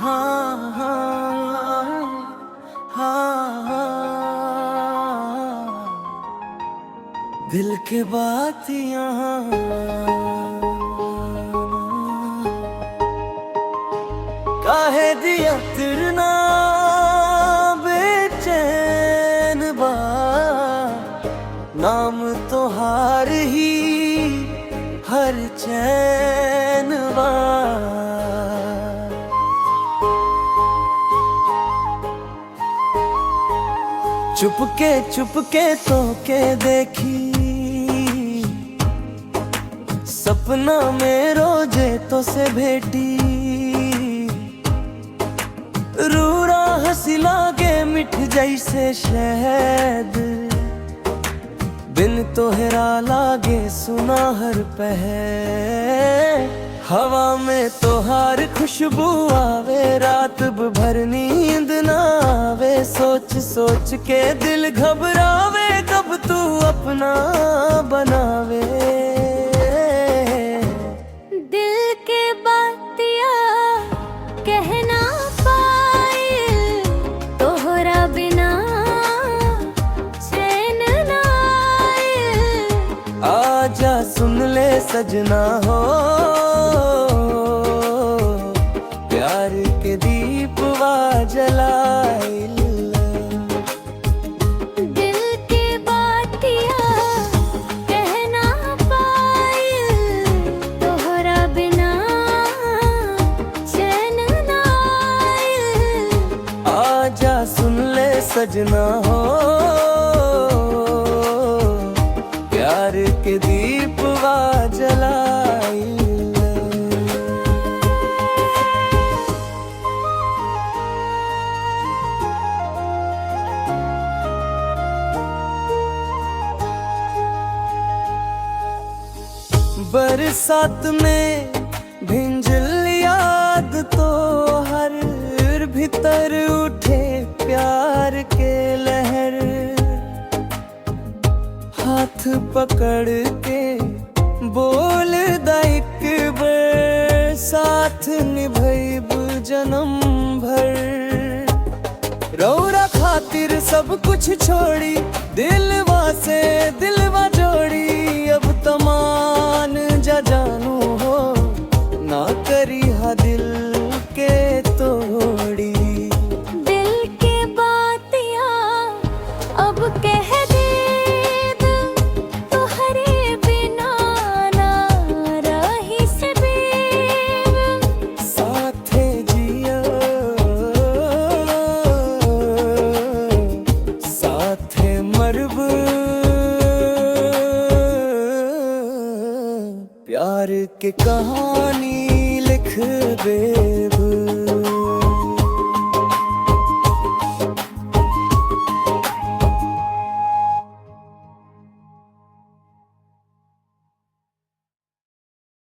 हाँ हाँ हाँ हाँ, दिल के बात यहाँ काहे दिया तिरना बेचैन बा, नाम तो हार ही हर चैन बा। चुपके तो के देखी सपना में रोजे तो से भेटी, रूरा हंसी लागे मिठ जैसे शहद, बिन तोहरा लागे सुना हर पहर। हवा में तोहार खुशबू आवे, रात भर नींद ना आवे, सोच सोच के दिल घबरावे, कब तू अपना बनावे। दिल के बातिया कहना पाए, तोहरा बिना चैन ना आए। आजा सुन ले सजना हो, प्यार के दीपवा जलाइल। दिल के बातिया कहना पाए, तोहरा बिना चैन ना आए। आजा सुन ले सजना हो, प्यार के दीपवा जलाइल। बरसात में भिंजल याद तो हर भीतर उठे प्यार के लहर, हाथ पकड़ के बोल एक बार, साथ निभैब जन्म भर। रौरा खातिर सब कुछ छोड़ी, दिलवा से दिलवा जोड़ी, अब तमान जा जानू हो, ना करी हा दिल के तोड़ी। दिल के बातिया अब कह दे, तोहरे बिना ना रही से बेब। साथे जिया साथे मरब, प्यार के कहानी लिख देब।